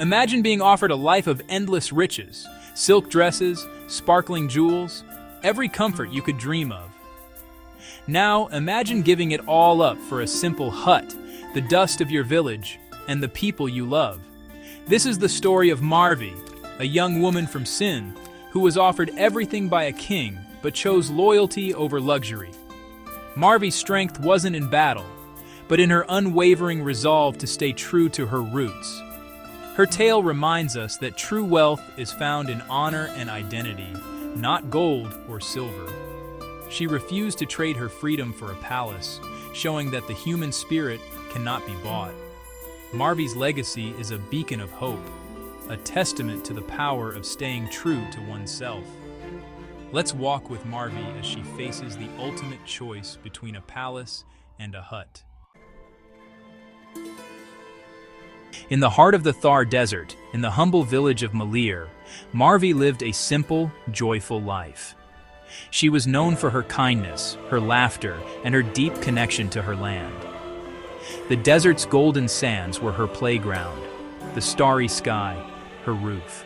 Imagine being offered a life of endless riches, silk dresses, sparkling jewels, every comfort you could dream of. Now, imagine giving it all up for a simple hut, the dust of your village, and the people you love. This is the story of Marvi, a young woman from Sin, who was offered everything by a king but chose loyalty over luxury. Marvi's strength wasn't in battle, but in her unwavering resolve to stay true to her roots. Her tale reminds us that true wealth is found in honor and identity, not gold or silver. She refused to trade her freedom for a palace, showing that the human spirit cannot be bought. Marvi's legacy is a beacon of hope, a testament to the power of staying true to oneself. Let's walk with Marvi as she faces the ultimate choice between a palace and a hut. In the heart of the Thar Desert, in the humble village of Malir, Marvi lived a simple, joyful life. She was known for her kindness, her laughter, and her deep connection to her land. The desert's golden sands were her playground, the starry sky, her roof.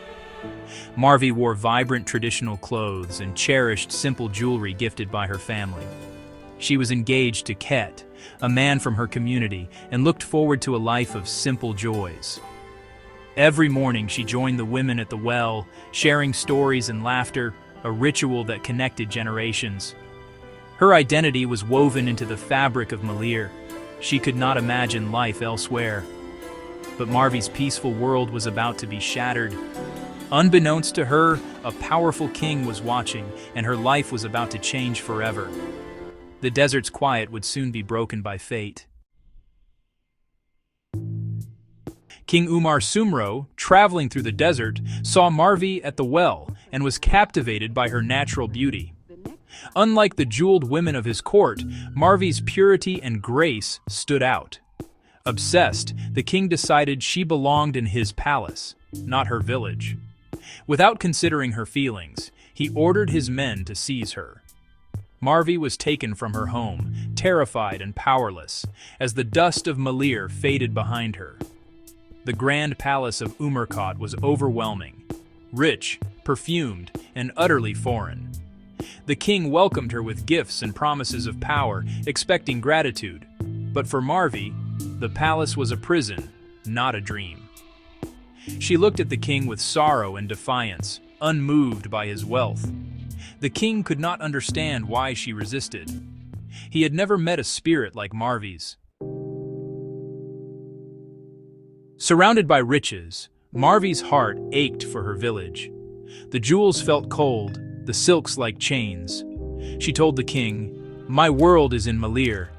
Marvi wore vibrant traditional clothes and cherished simple jewelry gifted by her family. She was engaged to Ket, a man from her community, and looked forward to a life of simple joys. Every morning she joined the women at the well, sharing stories and laughter, a ritual that connected generations. Her identity was woven into the fabric of Malir. She could not imagine life elsewhere. But Marvi's peaceful world was about to be shattered. Unbeknownst to her, a powerful king was watching, and her life was about to change forever. The desert's quiet would soon be broken by fate. King Umar Sumro, traveling through the desert, saw Marvi at the well and was captivated by her natural beauty. Unlike the jeweled women of his court, Marvi's purity and grace stood out. Obsessed, the king decided she belonged in his palace, not her village. Without considering her feelings, he ordered his men to seize her. Marvi was taken from her home, terrified and powerless, as the dust of Malir faded behind her. The grand palace of Umarkot was overwhelming, rich, perfumed, and utterly foreign. The king welcomed her with gifts and promises of power, expecting gratitude. But for Marvi, the palace was a prison, not a dream. She looked at the king with sorrow and defiance, unmoved by his wealth. The king could not understand why she resisted. He had never met a spirit like Marvi's. Surrounded by riches, Marvi's heart ached for her village. The jewels felt cold, the silks like chains. She told the king, "My world is in Malir.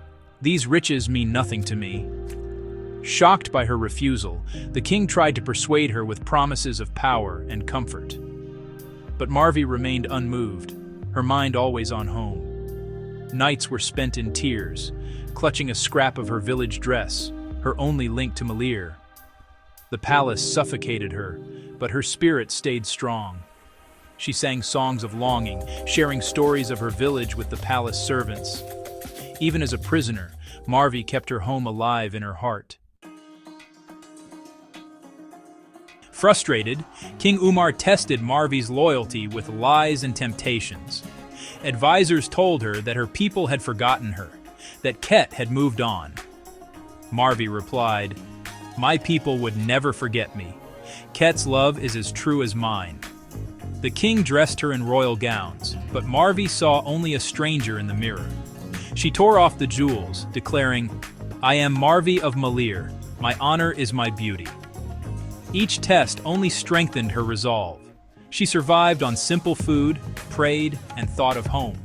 These riches mean nothing to me." Shocked by her refusal, the king tried to persuade her with promises of power and comfort. But Marvi remained unmoved, her mind always on home. Nights were spent in tears, clutching a scrap of her village dress, her only link to Malir. The palace suffocated her, but her spirit stayed strong. She sang songs of longing, sharing stories of her village with the palace servants. Even as a prisoner, Marvi kept her home alive in her heart. Frustrated, King Umar tested Marvi's loyalty with lies and temptations. Advisors told her that her people had forgotten her, that Ket had moved on. Marvi replied, "My people would never forget me. Ket's love is as true as mine." The king dressed her in royal gowns, but Marvi saw only a stranger in the mirror. She tore off the jewels, declaring, "I am Marvi of Malir. My honor is my beauty." Each test only strengthened her resolve. She survived on simple food, prayed, and thought of home.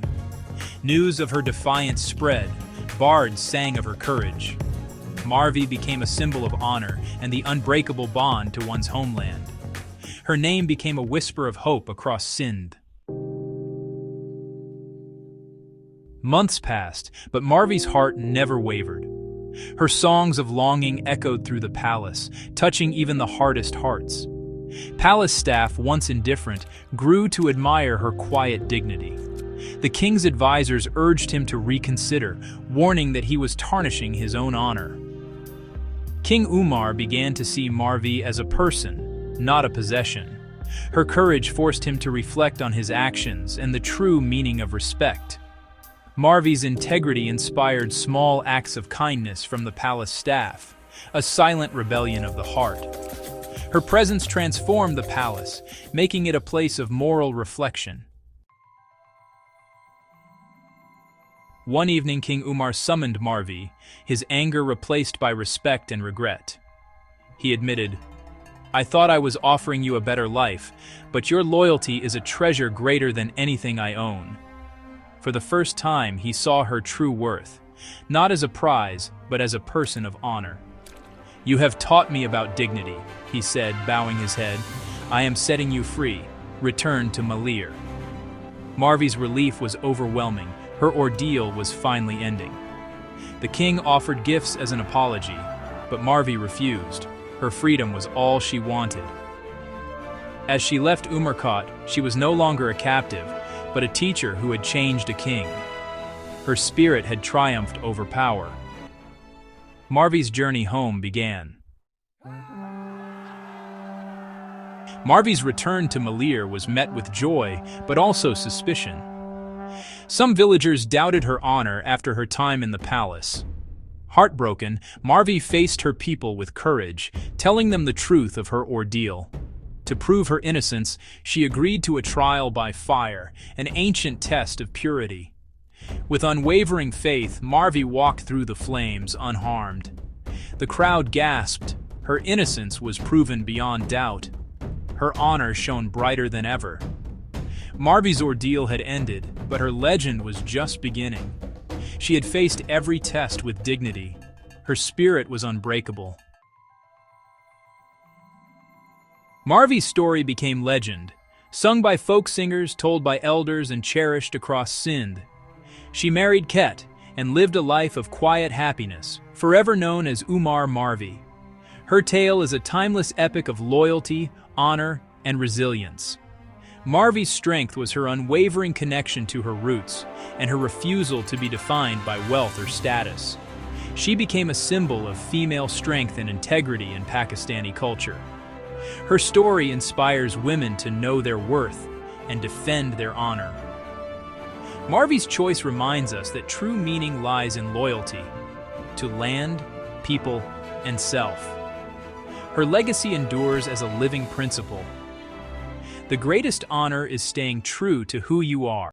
News of her defiance spread. Bards sang of her courage. Marvi became a symbol of honor and the unbreakable bond to one's homeland. Her name became a whisper of hope across Sindh. Months passed, but Marvi's heart never wavered. Her songs of longing echoed through the palace, touching even the hardest hearts. Palace staff, once indifferent, grew to admire her quiet dignity. The king's advisors urged him to reconsider, warning that he was tarnishing his own honor. King Umar began to see Marvi as a person, not a possession. Her courage forced him to reflect on his actions and the true meaning of respect. Marvi's integrity inspired small acts of kindness from the palace staff, a silent rebellion of the heart. Her presence transformed the palace, making it a place of moral reflection. One evening, King Umar summoned Marvi, his anger replaced by respect and regret. He admitted, "I thought I was offering you a better life, but your loyalty is a treasure greater than anything I own." For the first time, he saw her true worth, not as a prize, but as a person of honor. "You have taught me about dignity," he said, bowing his head. "I am setting you free. Return to Malir." Marvi's relief was overwhelming. Her ordeal was finally ending. The king offered gifts as an apology, but Marvi refused. Her freedom was all she wanted. As she left Umarkot, she was no longer a captive, but a teacher who had changed a king. Her spirit had triumphed over power. Marvi's journey home began. Marvi's return to Malir was met with joy, but also suspicion. Some villagers doubted her honor after her time in the palace. Heartbroken, Marvi faced her people with courage, telling them the truth of her ordeal. To prove her innocence, she agreed to a trial by fire, an ancient test of purity. With unwavering faith, Marvi walked through the flames unharmed. The crowd gasped. Her innocence was proven beyond doubt. Her honor shone brighter than ever. Marvi's ordeal had ended, but her legend was just beginning. She had faced every test with dignity. Her spirit was unbreakable. Marvi's story became legend, sung by folk singers, told by elders, and cherished across Sindh. She married Ket and lived a life of quiet happiness, forever known as Umar Marvi. Her tale is a timeless epic of loyalty, honor, and resilience. Marvi's strength was her unwavering connection to her roots and her refusal to be defined by wealth or status. She became a symbol of female strength and integrity in Pakistani culture. Her story inspires women to know their worth and defend their honor. Marvi's choice reminds us that true meaning lies in loyalty to land, people, and self. Her legacy endures as a living principle. The greatest honor is staying true to who you are.